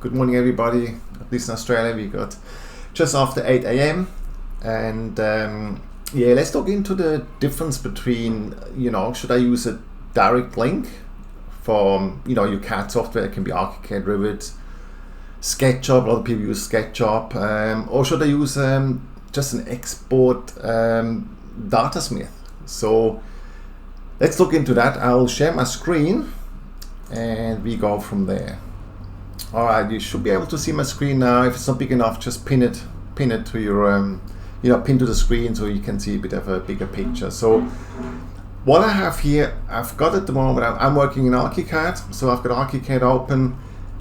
Good morning, everybody. At least in Australia, we got just after 8 a.m. And yeah, let's look into the difference between, should I use a direct link from, your CAD software? It can be archicad, Revit, SketchUp. A lot of people use SketchUp. Or should I use just an export Datasmith? So let's look into that. I'll share my screen and we go from there. All right, you should be able to see my screen now. If it's not big enough, just pin it to your, pin to the screen so you can see a bit of a bigger picture. So what I have here, I've got at the moment, I'm working in archicad. So I've got archicad open,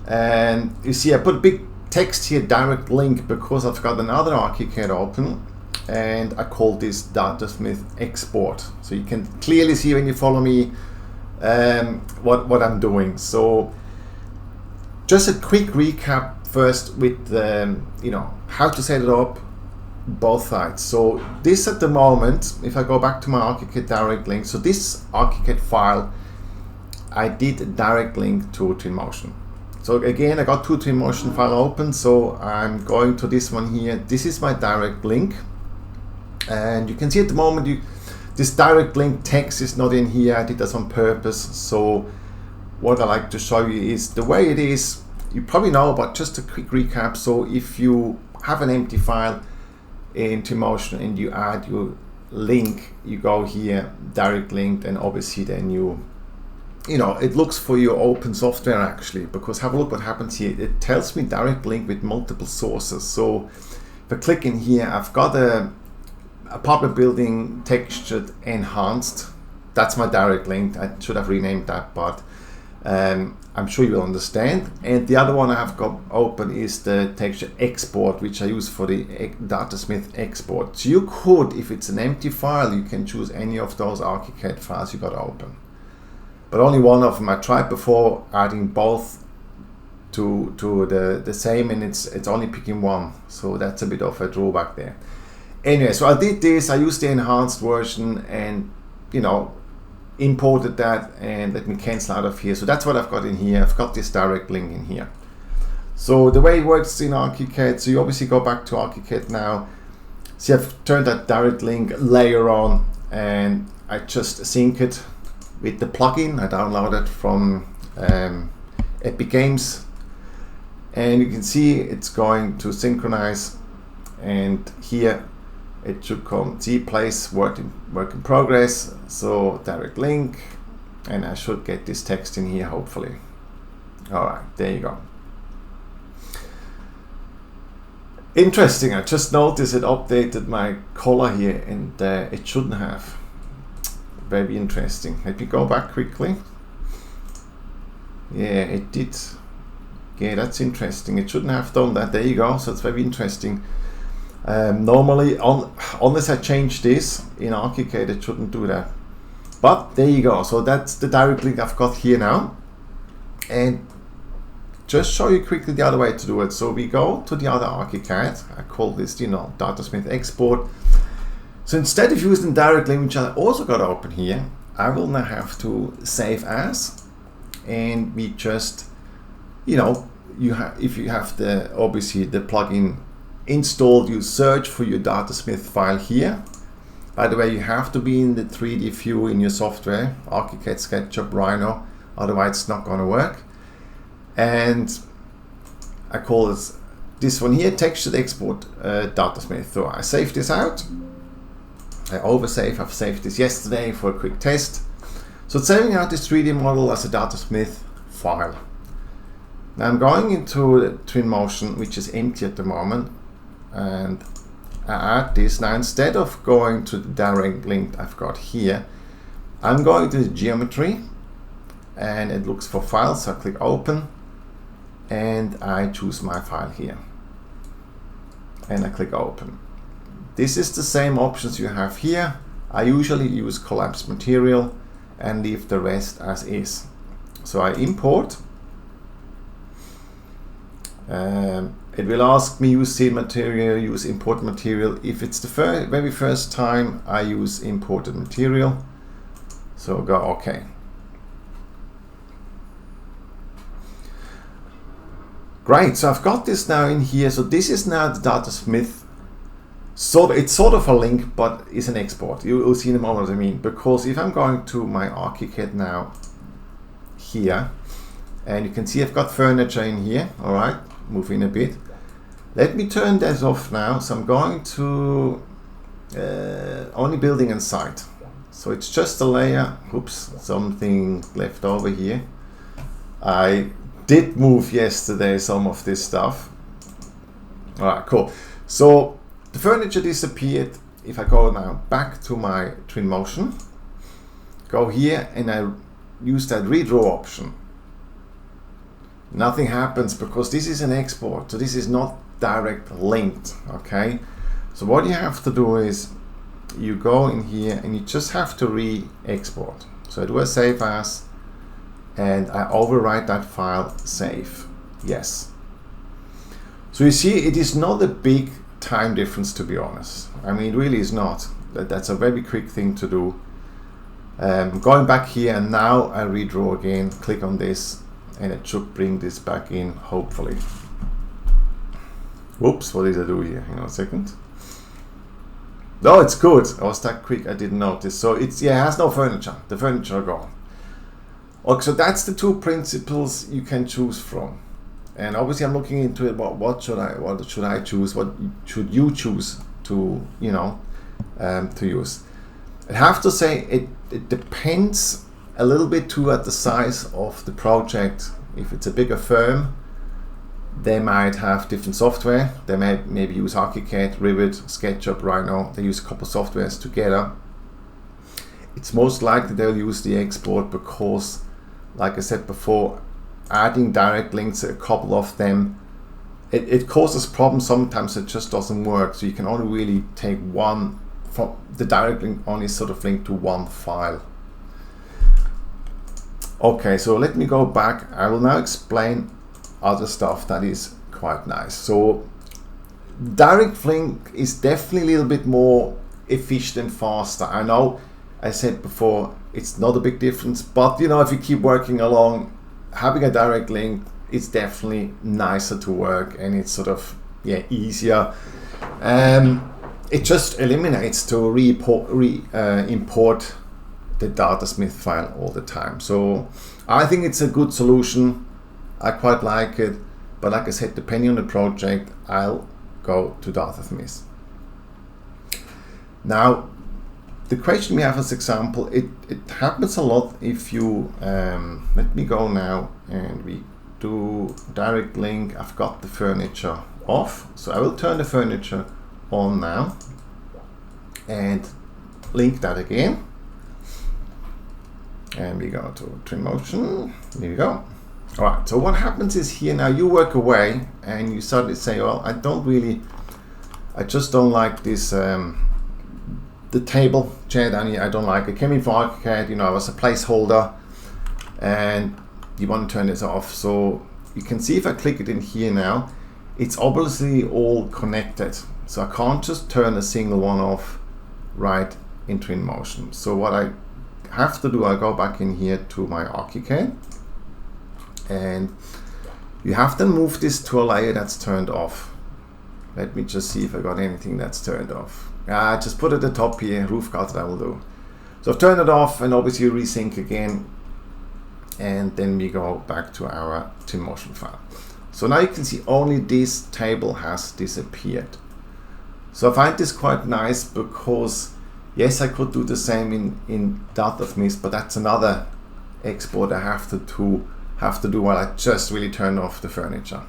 and you see I put a big text here, direct link, because I've got another archicad open, and I call this Datasmith Export. So you can clearly see when you follow me what I'm doing. So just a quick recap first with how to set it up, both sides. So this at the moment, if I go back to my archicad direct link, so this archicad file, I did a direct link to Twinmotion. So again, I got two Twinmotion file open, so I'm going to this one here. This is my direct link, and you can see at the moment this direct link text is not in here. I did this on purpose. So what I like to show you is the way it is. You probably know, but just a quick recap. So if you have an empty file in Twinmotion and you add your link, you go here, direct link, and obviously then it looks for your open software actually, because have a look what happens here. It tells me direct link with multiple sources. So if I click in here, I've got a apartment building textured enhanced. That's my direct link. I should have renamed that, but I'm sure you will understand. And the other one I have got open is the texture export, which I use for the Datasmith export. So you could, if it's an empty file, you can choose any of those archicad files you got open, but only one of them. I tried before adding both to the same, and it's only picking one, so that's a bit of a drawback there. Anyway, so I did this. I used the enhanced version and imported that, and let me cancel out of here. So that's what I've got in here. I've got this direct link in here. So the way it works in archicad, so you obviously go back to archicad now. See, I've turned that direct link layer on, and I just sync it with the plugin. I downloaded from Epic Games, and you can see it's going to synchronize, and here it should come, see, place work in progress. So direct link, and I should get this text in here hopefully. All right, there you go. Interesting, I just noticed it updated my color here, and it shouldn't have. Very interesting. Let me go back quickly. Yeah, it did. Yeah, that's interesting. It shouldn't have done that. There you go. So it's very interesting. Normally, unless I change this in archicad, it shouldn't do that. But there you go. So that's the direct link I've got here now. And just show you quickly the other way to do it. So we go to the other archicad. I call this, Datasmith Export. So instead of using direct link, which I also got open here, I will now have to save as, and we just, if you have obviously the plugin installed, you search for your Datasmith file here. By the way, you have to be in the 3D view in your software, archicad, SketchUp, Rhino, otherwise it's not going to work. And I call this one here, textured export Datasmith. So I save this out. I oversave. I've saved this yesterday for a quick test. So it's saving out this 3D model as a Datasmith file. Now I'm going into Twinmotion, which is empty at the moment, and I add this. Now instead of going to the direct link I've got here, I'm going to the geometry, and it looks for files. So I click open, and I choose my file here, and I click open. This is the same options you have here. I usually use collapsed material and leave the rest as is. So I import. It will ask me use seed material, use import material. If it's the very first time, I use imported material. So go OK. Great, so I've got this now in here. So this is now the Datasmith. So it's sort of a link, but it's an export. You'll see in a moment what I mean. Because if I'm going to my archicad now here, and you can see I've got furniture in here. All right, move in a bit. Let me turn that off now. So I'm going to only building and site. So it's just a layer. Oops, something left over here. I did move yesterday some of this stuff. All right, cool. So the furniture disappeared. If I go now back to my Twinmotion, go here and I use that redraw option. Nothing happens because this is an export. So this is not direct linked, okay? So what you have to do is you go in here and you just have to re-export. So I do a save as, and I overwrite that file, save, yes. So you see, it is not a big time difference, to be honest. I mean, it really is not. That's a very quick thing to do. Going back here, and now I redraw again, click on this, and it should bring this back in, hopefully. Whoops, what did I do here? Hang on a second. No, it's good. I was that quick, I didn't notice. So it has no furniture. The furniture are gone. Okay, so that's the two principles you can choose from. And obviously I'm looking into it, what should I choose? What should you choose to, to use? I have to say it depends a little bit too at the size of the project. If it's a bigger firm, they might have different software. They may maybe use ArchiCAD, Rivet, SketchUp right now. They use a couple of softwares together. It's most likely they'll use the export because, like I said before, adding direct links, a couple of them, it causes problems. Sometimes it just doesn't work. So you can only really take one from the direct link, only sort of link to one file. Okay, so let me go back. I will now explain other stuff that is quite nice. So direct link is definitely a little bit more efficient and faster. I know I said before it's not a big difference, but if you keep working along, having a direct link is definitely nicer to work, and it's sort of easier. It just eliminates to import the Datasmith file all the time. So I think it's a good solution. I quite like it, but like I said, depending on the project, I'll go to Datasmith. Now, the question we have as example, it happens a lot if you, let me go now and we do direct link. I've got the furniture off, so I will turn the furniture on now and link that again. And we go to Twinmotion, there you go. All right, so what happens is here now you work away and you suddenly say, well, I just don't like this, the table chair down here, I don't like it. Came in for ArchiCAD, it was a placeholder, and you want to turn this off. So you can see if I click it in here now, it's obviously all connected. So I can't just turn a single one off right in Twinmotion. So what I have to do, I go back in here to my ArchiCAD, and you have to move this to a layer that's turned off. Let me just see if I got anything that's turned off. Just put it at the top here, roof gutter, I will do. So I've turned it off, and obviously resync again, and then we go back to our Twinmotion file. So now you can see only this table has disappeared. So I find this quite nice because yes, I could do the same in Datasmith, but that's another export I have to do while I just really turn off the furniture.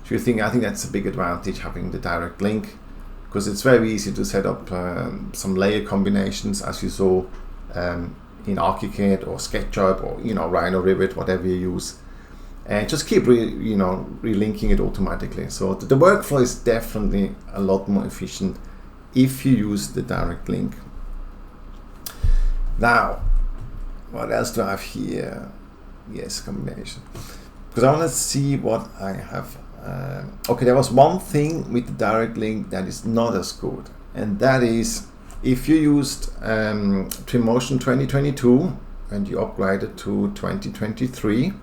So I think that's a big advantage, having the direct link, because it's very easy to set up some layer combinations, as you saw in ArchiCAD or SketchUp or Rhino, Rivet, whatever you use, and just keep relinking it automatically. So the workflow is definitely a lot more efficient if you use the direct link. Now, what else do I have here? Yes, combination. Because I want to see what I have. Okay, there was one thing with the direct link that is not as good, and that is if you used Twinmotion 2022 and you upgraded to 2023,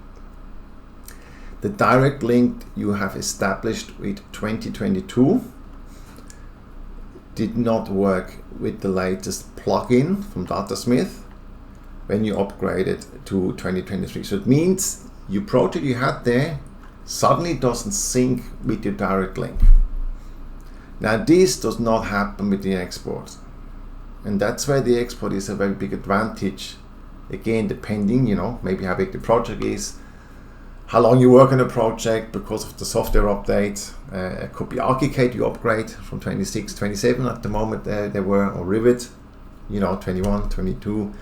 the direct link you have established with 2022 did not work with the latest plugin from Datasmith when you upgraded to 2023. So it means your project you had there suddenly doesn't sync with your direct link. Now this does not happen with the export, and that's where the export is a very big advantage. Again, depending, maybe how big the project is, how long you work on a project because of the software update. It could be archicad you upgrade from 26, 27 at the moment they were, or Rivet, 21, 22.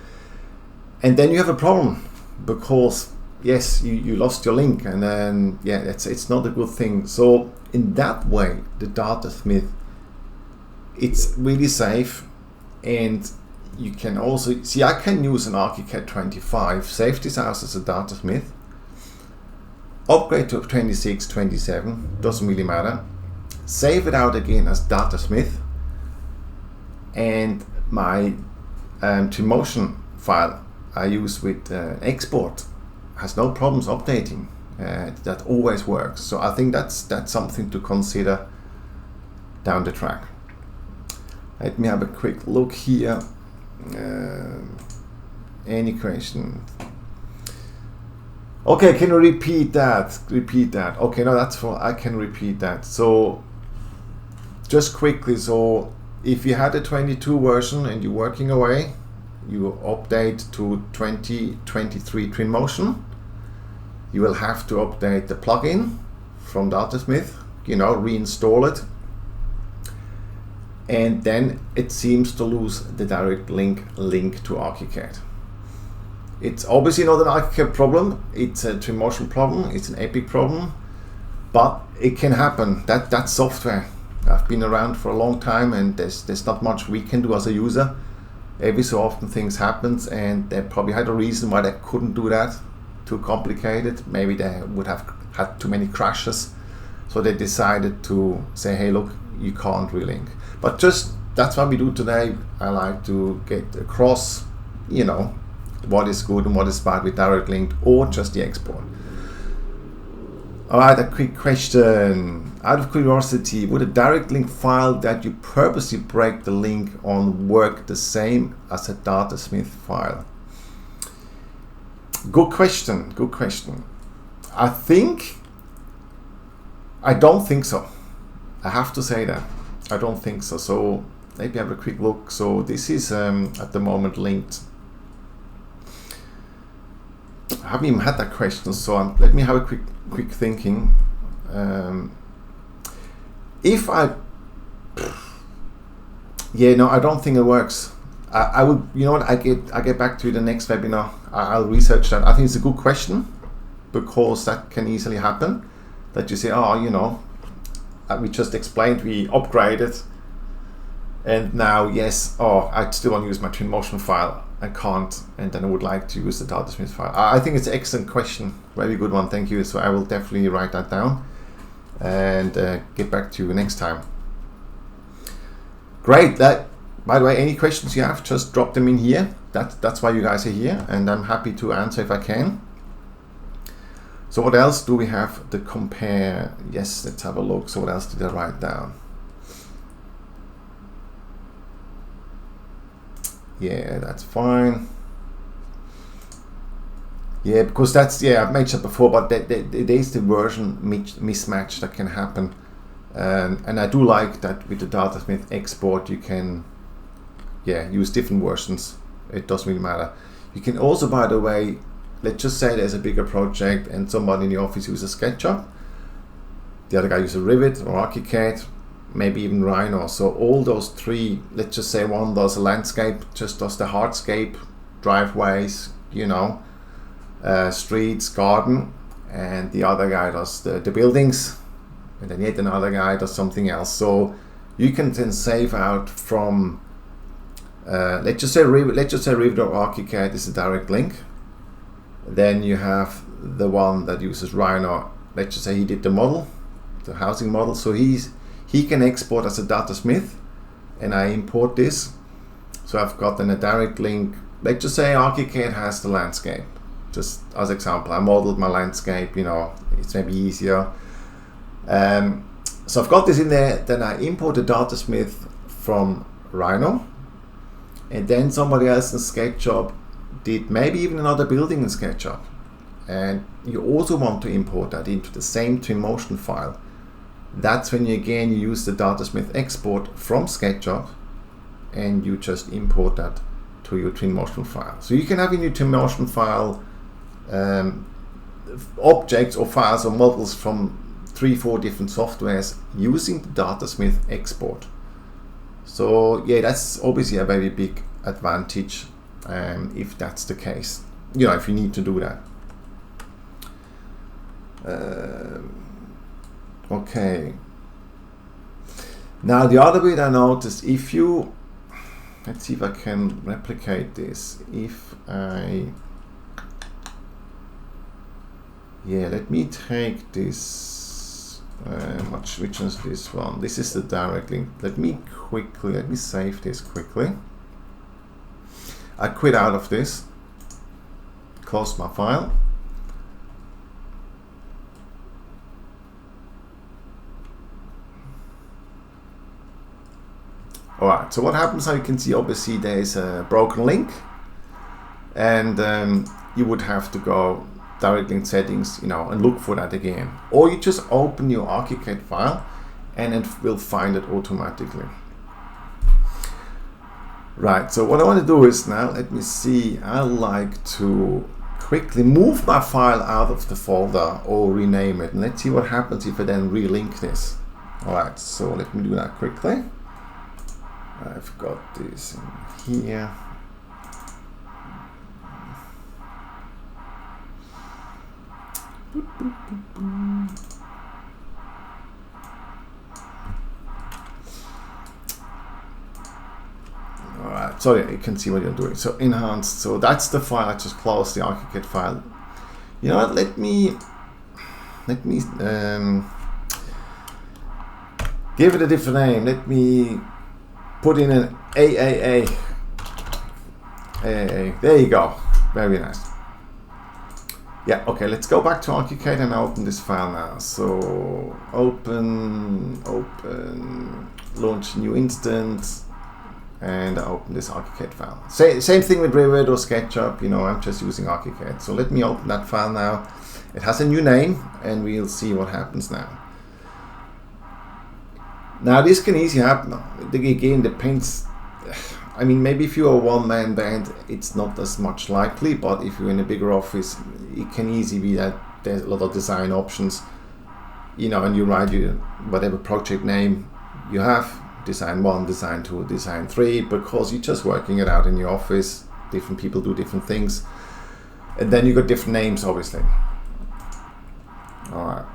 And then you have a problem because, yes, you lost your link, and then, it's not a good thing. So in that way, the Datasmith, it's really safe, and you can also, see, I can use an archicad 25, save this house as a Datasmith, upgrade to 26, 27, doesn't really matter, save it out again as Datasmith, and my Twinmotion file I use with export has no problems updating. That always works. So I think that's something to consider down the track. Let me have a quick look here. Any question? Okay, can you repeat that? Okay, no, that's for, I can repeat that. So just quickly, so if you had a 22 version and you're working away, you update to 2023 Twinmotion, you will have to update the plugin from Datasmith, reinstall it, and then it seems to lose the direct link to archicad. It's obviously not an archicad problem, it's a Twinmotion problem, it's an Epic problem, but it can happen. That's software. I've been around for a long time, and there's not much we can do as a user. Every so often things happens, and they probably had a reason why they couldn't do that. Too complicated. Maybe they would have had too many crashes, so they decided to say, hey, look, you can't relink. But just that's what we do today. I like to get across, what is good and what is bad with direct link or just the export. All right, a quick question. Out of curiosity, would a direct link file that you purposely break the link on work the same as a Datasmith file? Good question. I don't think so. I have to say that. I don't think so. So maybe have a quick look. So this is at the moment linked. I haven't even had that question, so let me have a quick thinking. If I, I don't think it works. I would, I get back to the next webinar. I'll research that. I think it's a good question, because that can easily happen. That you say, we just explained, we upgraded, and now, yes, I still want to use my Twinmotion file. I can't, and then I would like to use the Datasmith file. I think it's an excellent question, very good one, thank you. So I will definitely write that down and get back to you next time. Great. That, by the way, any questions you have, just drop them in here. That's why you guys are here, and I'm happy to answer if I can. So what else do we have to compare? Yes, let's have a look. So what else did I write down? Yeah, that's fine. Yeah, because that's, I've mentioned before, but there's the version mismatch that can happen. And I do like that with the Datasmith export, you can, use different versions. It doesn't really matter. You can also, by the way, let's just say there's a bigger project and somebody in the office uses SketchUp. The other guy uses Rivet or archicad, maybe even Rhino. So all those three, let's just say one does a landscape, just does the hardscape, driveways, streets, garden, and the other guy does the buildings, and then yet another guy does something else. So you can then save out from, let's just say Rivet or archicad is a direct link. Then you have the one that uses Rhino. Let's just say he did the model, the housing model. So he can export as a Datasmith, and I import this. So I've got then a direct link. Let's just say archicad has the landscape. just as example, I modeled my landscape, you know, it's maybe easier. So I've got this in there, then I import the Datasmith from Rhino, and then somebody else in SketchUp did maybe even another building in SketchUp. And you also want to import that into the same Twinmotion file. That's when you again use the Datasmith export from SketchUp, and you just import that to your Twinmotion file. So you can have in your Twinmotion file objects or files or models from 3-4 different softwares using the Datasmith export. So yeah, that's obviously a very big advantage if that's the case, you know, if you need to do that. Okay, now the other bit I noticed, if you, let's see if I can replicate this. If I, yeah, let me take this, which is this one? This is the direct link. Let me save this quickly. I quit out of this, close my file. Alright, so what happens now, you can see obviously there's a broken link, and you would have to go direct link settings, you know, and look for that again. Or you just open your archicad file and it will find it automatically. Right, so what I want to do is now, let me see, I like to quickly move my file out of the folder or rename it, and let's see what happens if I then relink this. Alright, so let me do that quickly. I've got this in here. Alright, so yeah, you can see what you're doing. So enhanced, so that's the file. I just closed the archicad file. You know what, let me give it a different name. Let me put in an AAA. There you go. Very nice. Yeah, okay, let's go back to archicad and open this file now. So open, launch new instance, and I open this archicad file. Same thing with Rivet or SketchUp, you know, I'm just using archicad. So let me open that file now. It has a new name, and we'll see what happens now. Now this can easily happen. Again, depends. I mean, maybe if you're a one-man band, it's not as much likely, but if you're in a bigger office, it can easily be that there's a lot of design options, you know, and you write your whatever project name you have, design 1, design 2, design 3, because you're just working it out in your office. Different people do different things, and then you got different names, obviously. All right.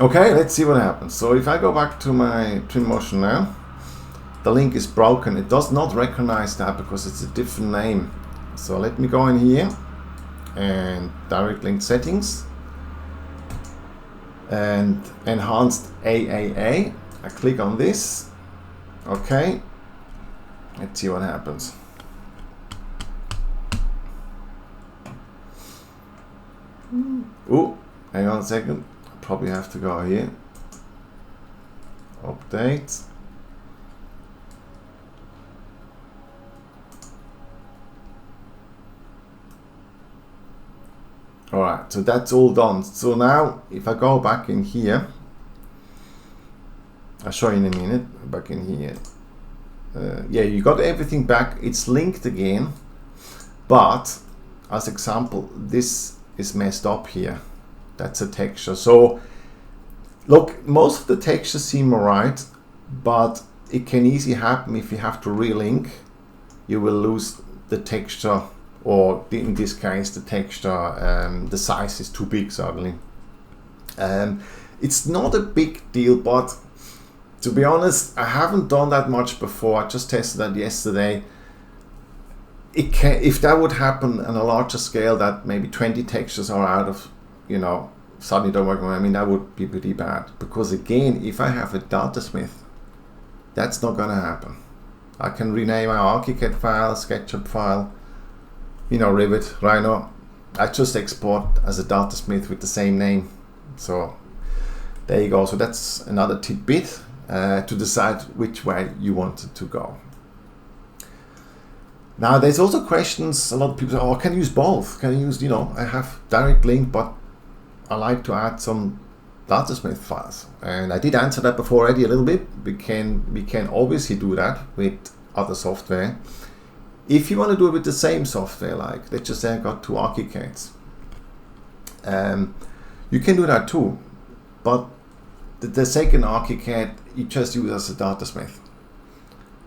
Okay, let's see what happens. So if I go back to my Twinmotion now, the link is broken. It does not recognize that because it's a different name. So let me go in here and direct link settings and enhanced AAA. I click on this. Okay, let's see what happens. Oh, hang on a second. Probably have to go here. Update. Alright, so that's all done. So now if I go back in here, I'll show you in a minute. Back in here. Yeah, you got everything back. It's linked again, but as example, this is messed up here. That's a texture. So look, most of the textures seem alright, but it can easily happen if you have to relink. You will lose the texture, or in this case the texture, the size is too big suddenly. It's not a big deal, but to be honest, I haven't done that much before. I just tested that yesterday. It can, if that would happen on a larger scale, that maybe 20 textures are out of, you know, suddenly don't work. I mean, that would be pretty bad, because again, if I have a Datasmith That's not gonna happen. I can rename my archicad file, SketchUp file, Revit, Rhino. I just export as a Datasmith with the same name. So there you go. So that's another tidbit to decide which way you want it to go. Now there's also questions, a lot of people say, oh, can I use both? Can I use, I have direct link, but I like to add some Datasmith files. And I did answer that before already a little bit. We can obviously do that with other software. If you want to do it with the same software, like let's just say I got 2 archicads, you can do that too. But the second archicad you just use as a Datasmith.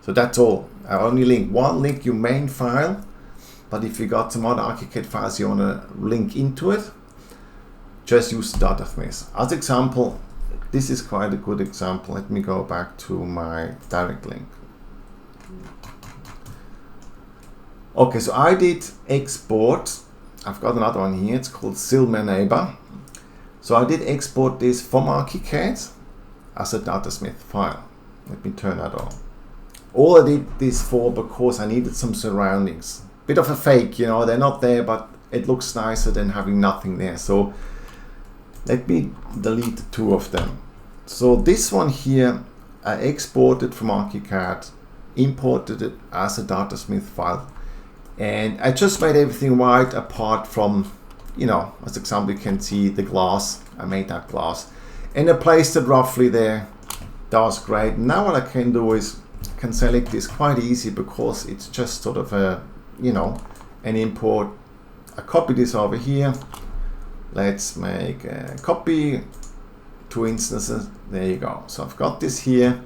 So that's all. I only link your main file, but if you got some other archicad files you want to link into it, just use the Datasmith. As example, this is quite a good example. Let me go back to my direct link. Okay, so I did export. I've got another one here. It's called Silmer Neighbor. So I did export this from archicad as a Datasmith file. Let me turn that on. All I did this for because I needed some surroundings. Bit of a fake, they're not there, but it looks nicer than having nothing there. So let me delete 2 of them. So this one here, I exported from archicad, imported it as a Datasmith file, and I just made everything white apart from, as example, you can see the glass. I made that glass and I placed it roughly there. That was great. Now what I can do is can select this quite easy because it's just sort of a, an import. I copy this over here. Let's make a copy, 2 instances. There you go. So I've got this here.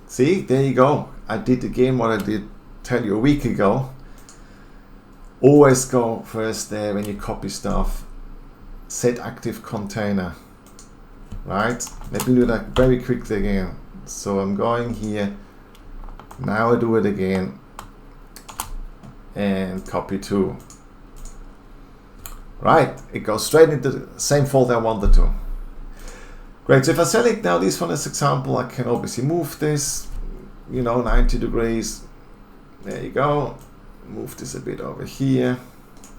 See, there you go. I did again what I did tell you a week ago. Always go first there when you copy stuff. Set active container. Right? Let me do that very quickly again. So I'm going here. Now I do it again. And copy 2. Right, it goes straight into the same folder I wanted to. Great, so if I select now this one as example, I can obviously move this, 90 degrees. There you go. Move this a bit over here.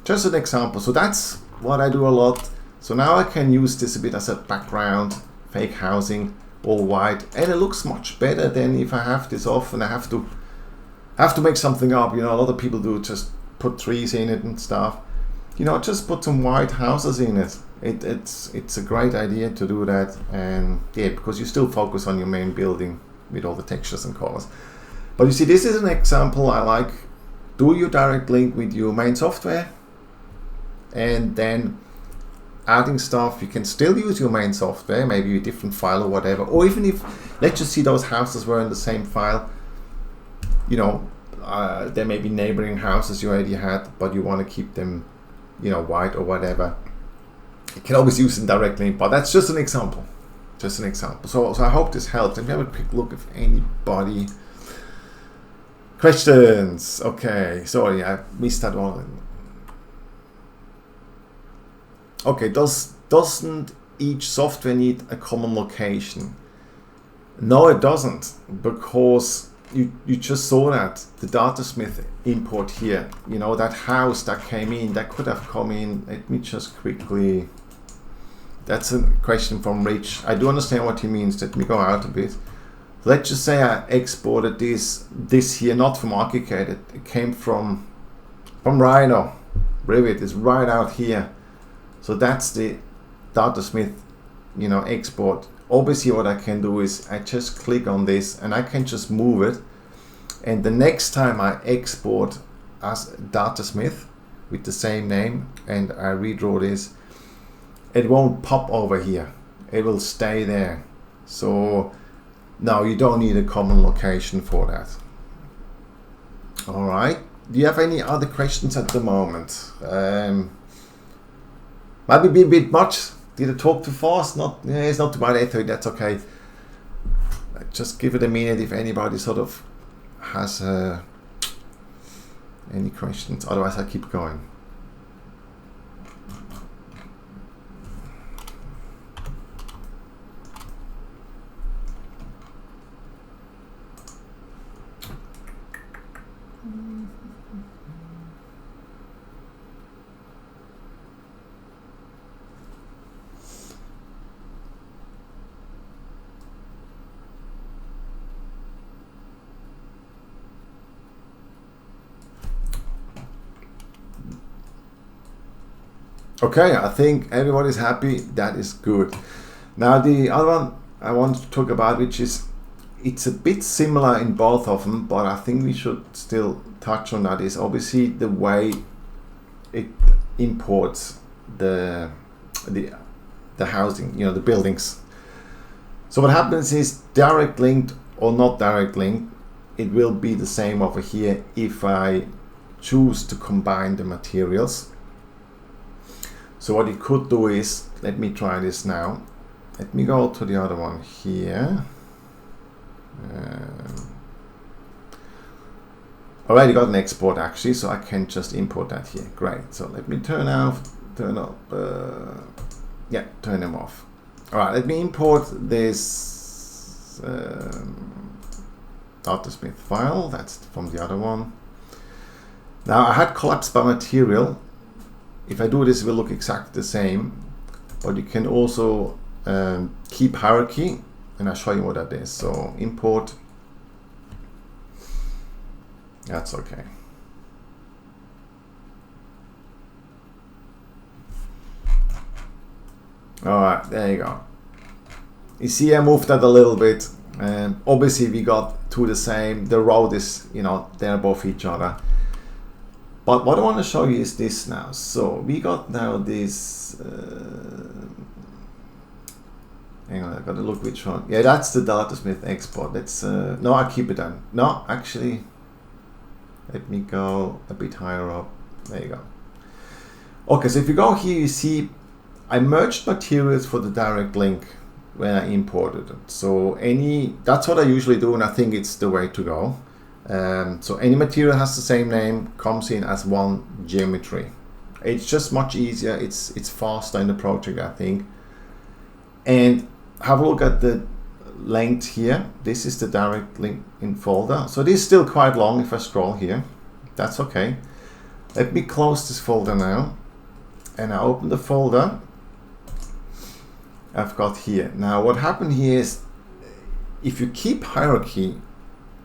Just an example. So that's what I do a lot. So now I can use this a bit as a background, fake housing, all white, and it looks much better than if I have this off and I have to make something up. A lot of people do just put trees in it and stuff. Just put some white houses in it. It's a great idea to do that, and yeah, because you still focus on your main building with all the textures and colors. But you see, this is an example I like. Do your direct link with your main software, and then adding stuff. You can still use your main software, maybe a different file or whatever, or even if, let's just see, those houses were in the same file. There may be neighboring houses you already had, but you want to keep them, white or whatever. You can always use them directly, but that's just an example. Just an example. So I hope this helped. Let me have a quick look if anybody. Questions? Okay, sorry, I missed that one. Okay, doesn't each software need a common location? No, it doesn't, because you just saw that the Datasmith import here, that house that came in, that could have come in. Let me just quickly. That's a question from Rich. I do understand what he means. Let me go out a bit. Let's just say I exported this here, not from archicad. It came from Rhino. Revit is right out here. So that's the Datasmith, export. Obviously what I can do is I just click on this and I can just move it. And the next time I export as Datasmith with the same name and I redraw this, it won't pop over here. It will stay there. So no, you don't need a common location for that. All right. Do you have any other questions at the moment? Might be a bit much. Did I talk too fast? It's not too bad. That's okay. Just give it a minute if anybody sort of has any questions. Otherwise, I keep going. Okay, I think everybody's happy. That is good. Now the other one I want to talk about, which is, it's a bit similar in both of them, but I think we should still touch on that, is obviously the way it imports the housing, the buildings. So what happens is, direct linked or not direct linked, it will be the same over here if I choose to combine the materials. So what you could do is, let me try this now. Let me go to the other one here. Already got an export actually, so I can just import that here. Great. So let me turn up, turn them off. All right, let me import this Datasmith file. That's from the other one. Now I had collapsed by material. If I do this, it will look exactly the same, but you can also keep hierarchy, and I'll show you what that is. So import, that's okay. All right, there you go. You see I moved that a little bit. Obviously we got two the same. The road is, they're above each other. But what I want to show you is this now. So we got now this, hang on, I gotta look which one. Yeah, that's the Datasmith export. Let's, no, I keep it down. No, actually, let me go a bit higher up. There you go. Okay, so if you go here, you see I merged materials for the direct link when I imported it. So that's what I usually do, and I think it's the way to go. So any material has the same name, comes in as one geometry. It's just much easier. It's faster in the project, I think. And have a look at the length here. This is the direct link in folder. So this is still quite long if I scroll here. That's okay. Let me close this folder now. And I open the folder I've got here. Now what happened here is, if you keep hierarchy,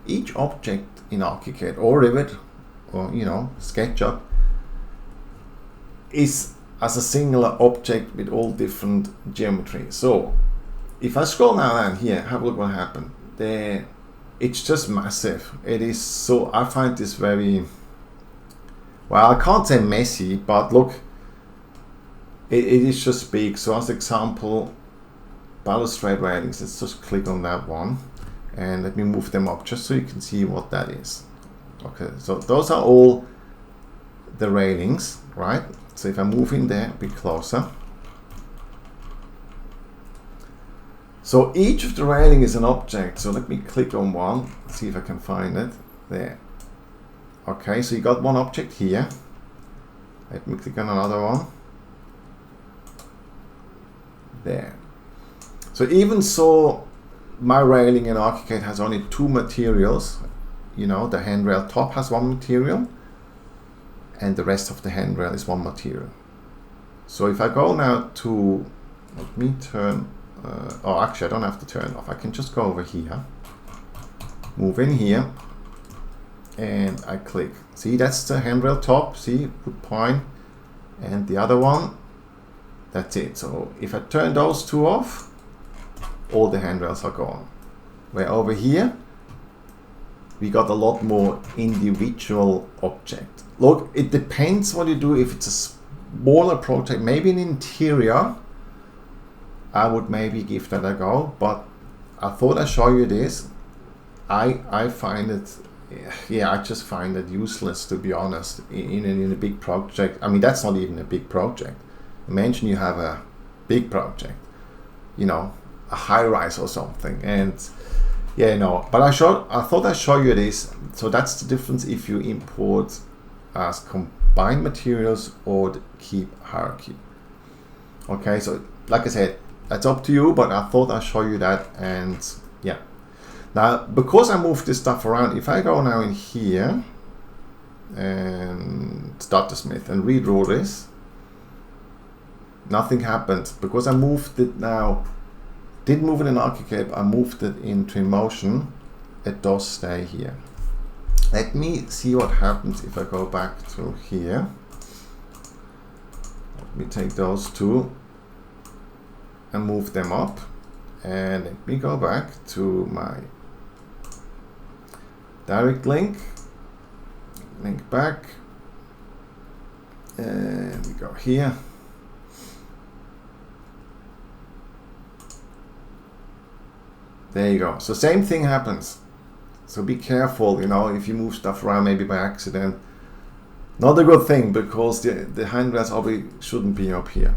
each object in ArchiCAD or Revit or SketchUp is as a singular object with all different geometry. So if I scroll now down here, have a look what happened there. It's just massive. It is so, I find this very, well, I can't say messy, but look, it is just big. So as example, balustrade railings, let's just click on that one. And let me move them up just so you can see what that is. Okay, so those are all the railings, right? So if I move in there a bit closer. So each of the railing is an object. So let me click on one, see if I can find it. There. Okay, so you got one object here. Let me click on another one. There. So even so, my railing in ArchiCAD has only two materials. The handrail top has one material, and the rest of the handrail is one material. So if I go now to, let me turn, oh, actually I don't have to turn off. I can just go over here, move in here, and I click. See, that's the handrail top. See, put point, and the other one, that's it. So if I turn those two off, all the handrails are gone. Where over here, we got a lot more individual object. Look, it depends what you do. If it's a smaller project, maybe an interior, I would maybe give that a go, but I thought I'd show you this. I find it, yeah, I just find it useless, to be honest, in a big project. I mean, that's not even a big project. Imagine you have a big project, a high-rise or something, and yeah, no. But I thought I'd show you this. So that's the difference if you import as combined materials or keep hierarchy. Okay, so like I said, that's up to you, but I thought I'd show you that. And yeah, now because I moved this stuff around, if I go now in here and Datasmith and redraw this, nothing happened because I moved it now. Didn't move it in ArchiCAD, I moved it in Twinmotion. It does stay here. Let me see what happens if I go back to here. Let me take those two and move them up. And let me go back to my direct link back, and we go here. There you go. So same thing happens. So be careful, you know, if you move stuff around maybe by accident. Not a good thing, because the handrails obviously shouldn't be up here.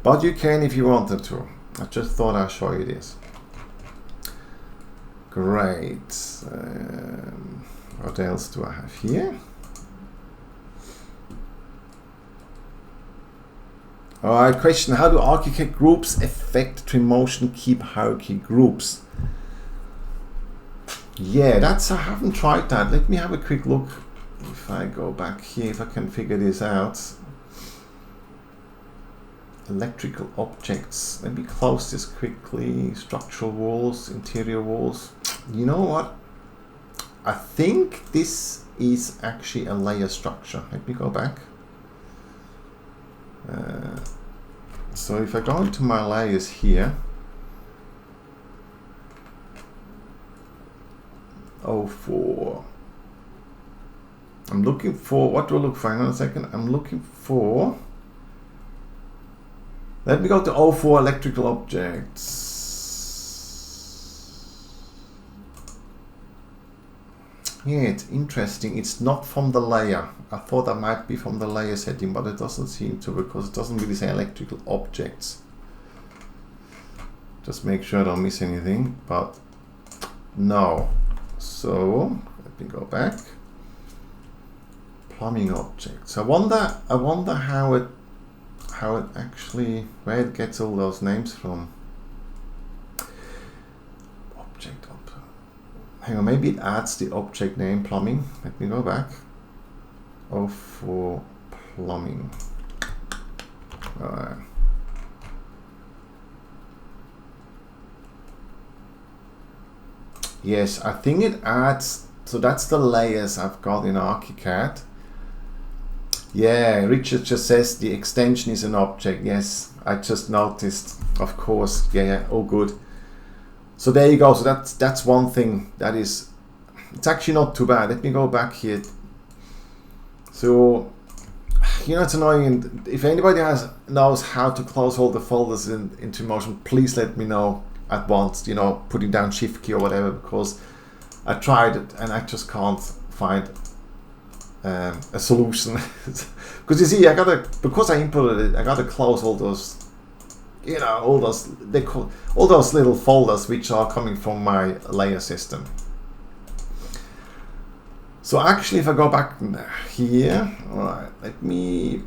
But you can if you wanted to. I just thought I'd show you this. Great. What else do I have here? Alright, question: how do archicad groups affect Twinmotion keep hierarchy groups? Yeah, I haven't tried that. Let me have a quick look. If I go back here, if I can figure this out. Electrical objects. Let me close this quickly. Structural walls, interior walls. You know what? I think this is actually a layer structure. Let me go back. So if I go into my layers here, 04. I'm looking for, what do I look for? Hang on a second. I'm looking for, let me go to 04 electrical objects. Yeah, it's interesting. It's not from the layer. I thought that might be from the layer setting, but it doesn't seem to, because it doesn't really say electrical objects. Just make sure I don't miss anything, but no. So let me go back. Plumbing objects. I wonder how it actually, where it gets all those names from. Object. Hang on, maybe it adds the object name plumbing. Let me go back. For plumbing. Alright. Yes, I think it adds, so that's the layers I've got in archicad. Yeah, Richard just says the extension is an object. Yes, I just noticed, of course. Yeah, all good. So there you go. So that's one thing that is, it's actually not too bad. Let me go back here. So, you know, it's annoying. If anybody knows how to close all the folders in Twinmotion, please let me know at once. You know, putting down Shift key or whatever, because I tried it and I just can't find a solution. Because you see, because I imported it, I gotta close all those, you know, all those little folders which are coming from my layer system. So actually, if I go back here, all right, let me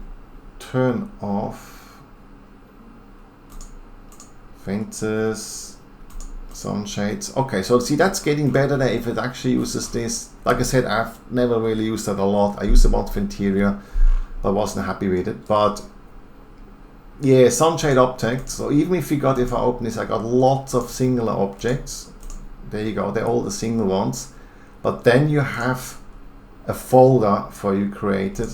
turn off fences, sunshades. Okay, so see, that's getting better there if it actually uses this. Like I said, I've never really used that a lot. I used it once for interior, but I wasn't happy with it. But yeah, sunshade objects. So even if I open this, I got lots of singular objects. There you go, they're all the single ones. But then you have a folder for you created,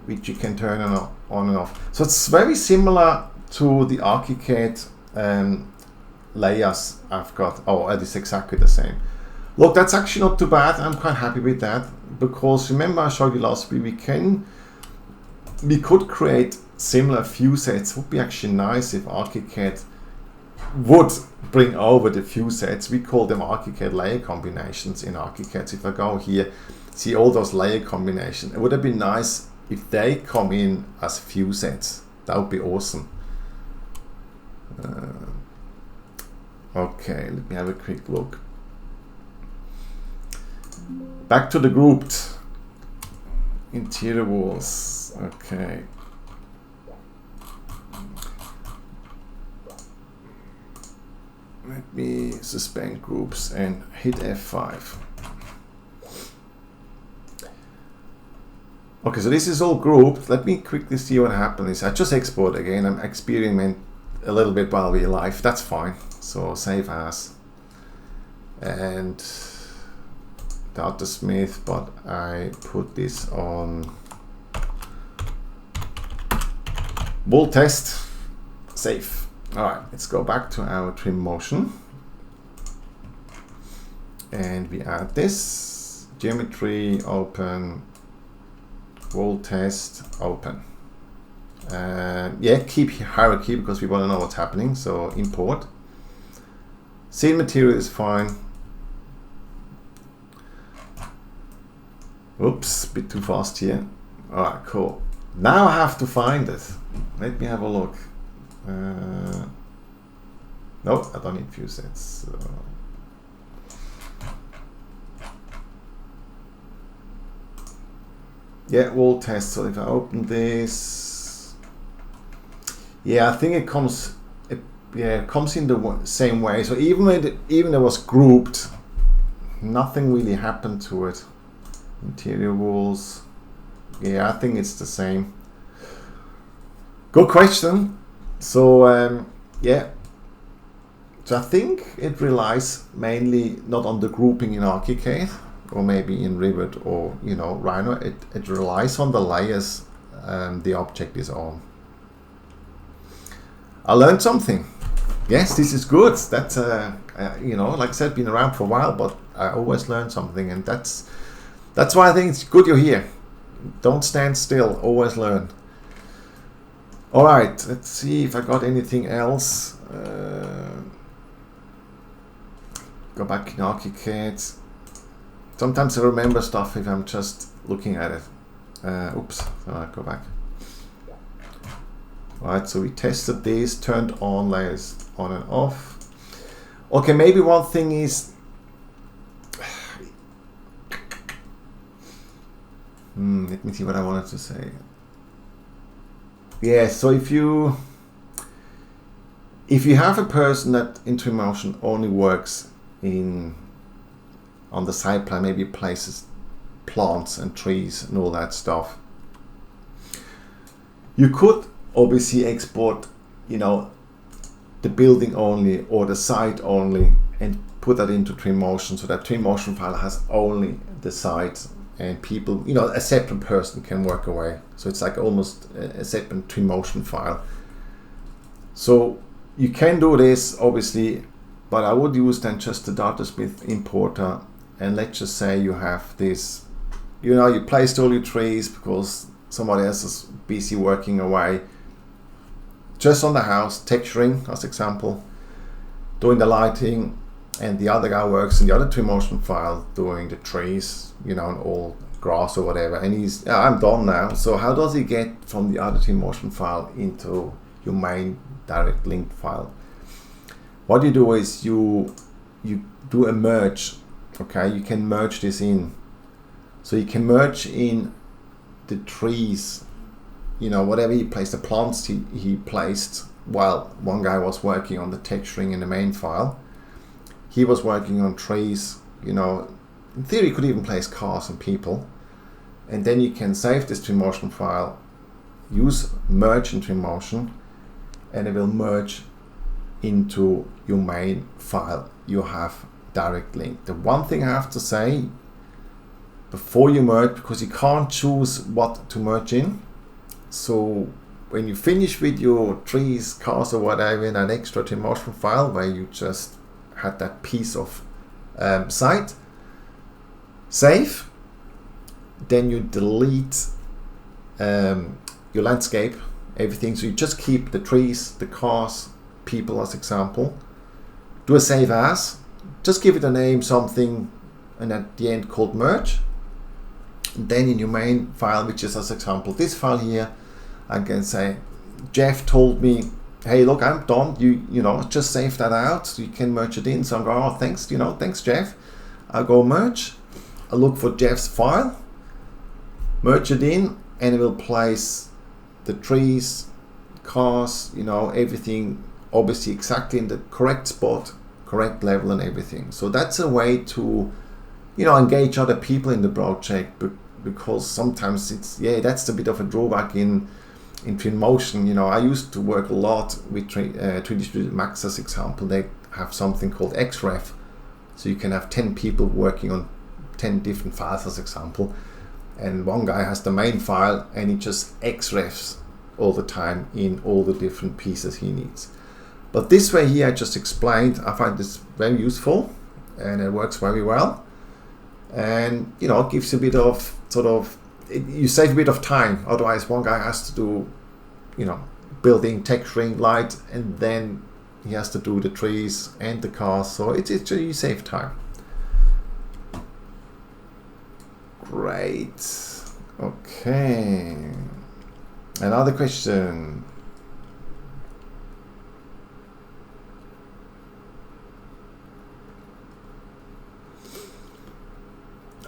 which you can turn on and off. So it's very similar to the archicad layers I've got. Oh, it is exactly the same. Look, that's actually not too bad. I'm quite happy with that, because remember I showed you last week, we could create similar view sets. It would be actually nice if archicad would bring over the view sets. We call them archicad layer combinations in archicad. So if I go here, see all those layer combinations. It would have been nice if they come in as view sets. That would be awesome. Okay, let me have a quick look. Back to the grouped interior walls. Okay. Let me suspend groups and hit F5. Okay, so this is all grouped. Let me quickly see what happens. I just export again. I'm experimenting a little bit while we're live. That's fine. So save as. And Datasmith, but I put this on Wall test, save. All right, let's go back to our Twinmotion. And we add this, geometry, open, wall test, open. Yeah, keep hierarchy because we want to know what's happening, so import. Scene material is fine. Oops, a bit too fast here. Alright, cool. Now I have to find it. Let me have a look. No, I don't need view sets. So. Yeah, wall test. So if I open this, yeah, I think it comes. It comes in the same way. So even when it was grouped, nothing really happened to it. Interior walls. Yeah, I think it's the same. Good question. So yeah. So I think it relies mainly not on the grouping in archicad, or maybe in Rivet or Rhino. It relies on the layers the object is on. I learned something. Yes, this is good. That's like I said, been around for a while, but I always learn something, and that's why I think it's good you're here. Don't stand still. Always learn. All right. Let's see if I got anything else. Go back in archicad. Sometimes I remember stuff if I'm just looking at it. Oops, so I go back. Right, so we tested this, turned on layers on and off. Okay, maybe one thing is, let me see what I wanted to say. Yeah, so if you have a person that in Twinmotion only works on the side plan, maybe places plants and trees and all that stuff, you could obviously export the building only or the site only and put that into Twinmotion, so that Twinmotion file has only the site, and people, a separate person can work away. So it's like almost a separate Twinmotion file. So you can do this obviously, but I would use then just the Datasmith importer, and let's just say you have this, you placed all your trees because somebody else is busy working away just on the house, texturing as example, doing the lighting, and the other guy works in the other Twinmotion file doing the trees, and all grass or whatever, and he's, I'm done now. So how does he get from the other Twinmotion file into your main direct link file? What you do is you do a merge. Okay, you can merge this in. So you can merge in the trees, whatever he placed, the plants he placed while one guy was working on the texturing in the main file. He was working on trees, in theory you could even place cars and people. And then you can save this Twinmotion file, use merge in Twinmotion, and it will merge into your main file. You have direct link. The one thing I have to say before you merge, because you can't choose what to merge in, so when you finish with your trees, cars or whatever in an extra Twinmotion file where you just had that piece of site, save, then you delete your landscape, everything. So you just keep the trees, the cars, people as example. Do a save as, just give it a name, something, and at the end called merge. And then in your main file, which is as example this file here, I can say Jeff told me, hey look, I'm done, you just save that out so you can merge it in. So I'm going, oh thanks, thanks Jeff. I'll go merge, I look for Jeff's file, merge it in, and it will place the trees, cars, everything obviously exactly in the correct spot, correct level and everything. So that's a way to engage other people in the project, because sometimes that's a bit of a drawback in Twinmotion. I used to work a lot with 3D Studio Max as example. They have something called XREF, so you can have 10 people working on 10 different files as example, and one guy has the main file and he just XREFs all the time in all the different pieces he needs. But this way here I just explained, I find this very useful and it works very well. And you know, it gives you a bit of you save a bit of time. Otherwise one guy has to do, you know, building, texturing, light, and then he has to do the trees and the cars. So you save time. Great. Okay. Another question.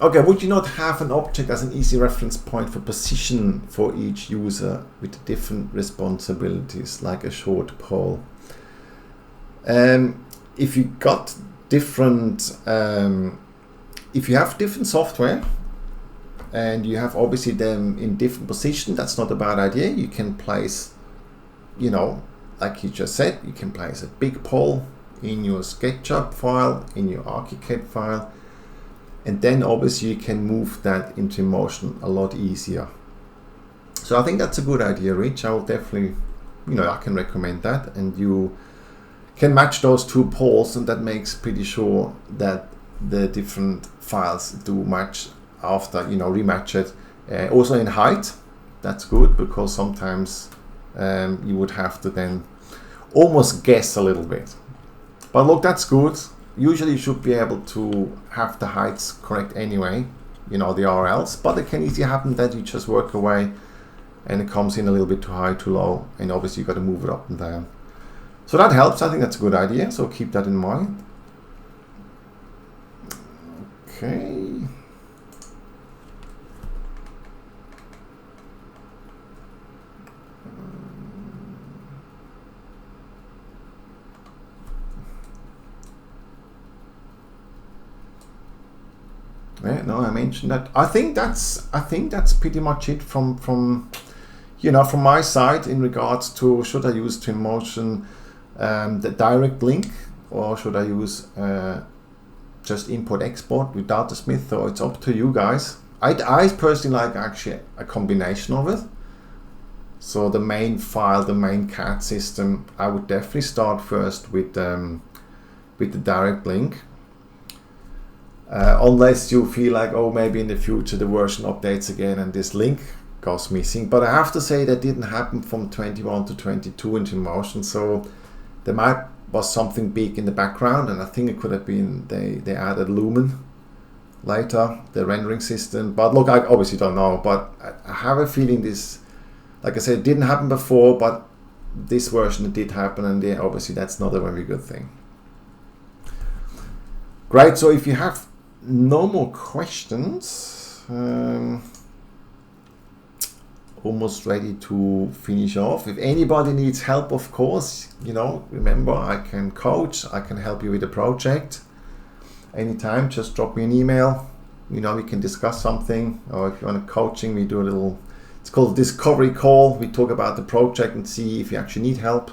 Okay, would you not have an object as an easy reference point for position for each user with different responsibilities, like a short pole? If you got different, if you have different software and you have obviously them in different positions, that's not a bad idea. You can place, you know, like you just said, you can place a big pole in your SketchUp file, in your archicad file, and then obviously you can move that into Twinmotion a lot easier. So I think that's a good idea, Rich. I will definitely, you know, I can recommend that, and you can match those two poles, and that makes pretty sure that the different files do match after, you know, rematch it. Also in height, that's good, because sometimes you would have to then almost guess a little bit. But look, that's good. Usually you should be able to have the heights correct anyway, you know, the RLs, but it can easily happen that you just work away and it comes in a little bit too high, too low, and obviously you've got to move it up and down. So that helps. I think that's a good idea, so keep that in mind. Okay. Yeah, no, I mentioned that. I think that's pretty much it from you know, from my side in regards to should I use Twinmotion the direct link, or should I use just import export with Datasmith? So it's up to you guys. I personally like actually a combination of it. So the main file, the main CAD system, I would definitely start first with the direct link. Unless you feel like, oh, maybe in the future the version updates again and this link goes missing. But I have to say that didn't happen from 21 to 22 in Twinmotion, so there was something big in the background, and I think it could have been they added Lumen later, the rendering system. But look, I obviously don't know, but I have a feeling this, like I said, it didn't happen before, but this version it did happen, and obviously that's not a very good thing. Great, so if you have no more questions, almost ready to finish off. If anybody needs help, of course, you know, remember, I can coach, I can help you with a project anytime. Just drop me an email, you know, we can discuss something. Or if you want a coaching, we do a little, it's called a discovery call. We talk about the project and see if you actually need help.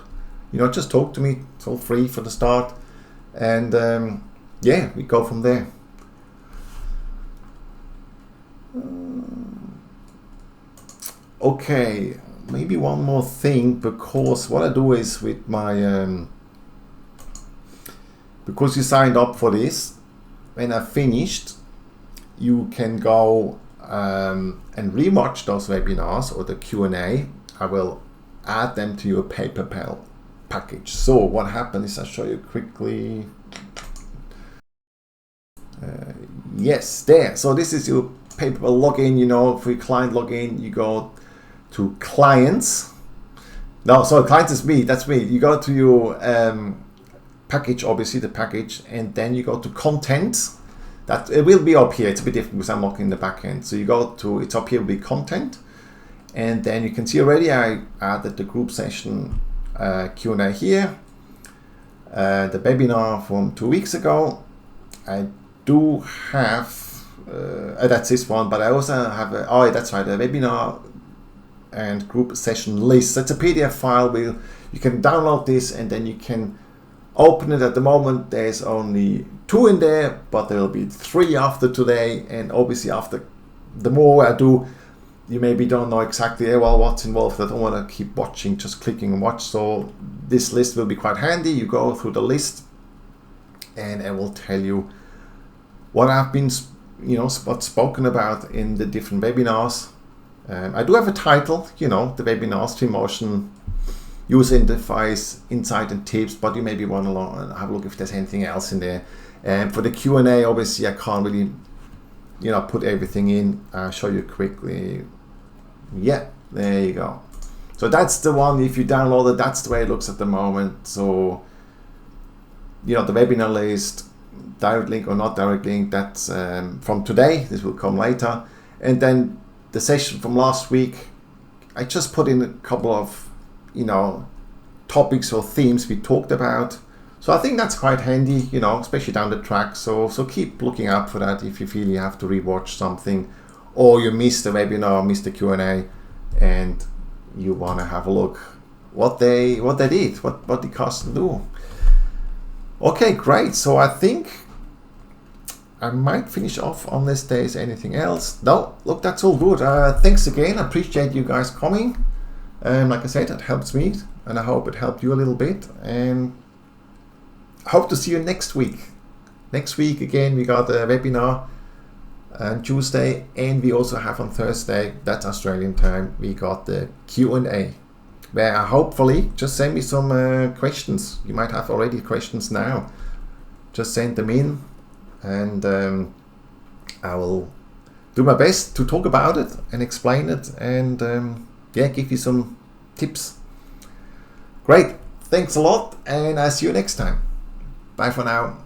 You know, just talk to me. It's all free for the start, and yeah, we go from there. Okay, maybe one more thing, because what I do is with my because you signed up for this, when I finished, you can go and rewatch those webinars or the Q&A. I will add them to your PaperPal package. So what happened is, I'll show you quickly. Yes, there. So this is your PaperPal login. You know, for your client login, you go to clients. No, sorry, clients is me. That's me. You go to your package, obviously the package, and then you go to content. That it will be up here. It's a bit different because I'm looking in the back end. So you go to, it's up here will be content, and then you can see already I added the group session Q&A here. The webinar from 2 weeks ago. I do have that's this one, but I also have a, oh, that's right, a webinar and group session list. That's a PDF file. You can download this and then you can open it. At the moment there's only 2 in there, but there will be 3 after today, and obviously after the more I do, you maybe don't know exactly, well, what's involved. I don't want to keep watching, just clicking and watch. So this list will be quite handy. You go through the list and I will tell you what I've been, what's spoken about in the different webinars. I do have a title, the webinars, Twinmotion, user interface, insight and tips, but you maybe want to have a look if there's anything else in there. And for the Q&A, obviously I can't really, put everything in. I'll show you quickly. Yeah, there you go. So that's the one. If you download it, that's the way it looks at the moment. So, the webinar list, direct link or not direct link, that's from today. This will come later. And then the session from last week, I just put in a couple of, topics or themes we talked about. So I think that's quite handy, especially down the track. So keep looking out for that if you feel you have to rewatch something, or you missed the webinar, missed the Q&A, and you want to have a look what they did, what the customer do. Okay, great. So I think I might finish off unless there's anything else. No, look, that's all good. Thanks again. I appreciate you guys coming. Like I said, it helps me, and I hope it helped you a little bit. And I hope to see you next week. Next week, again, we got a webinar on Tuesday, and we also have on Thursday, that's Australian time, we got the Q&A, where hopefully just send me some questions. You might have already questions now. Just send them in, and I will do my best to talk about it and explain it, and give you some tips. Great, thanks a lot, and I'll see you next time. Bye for now.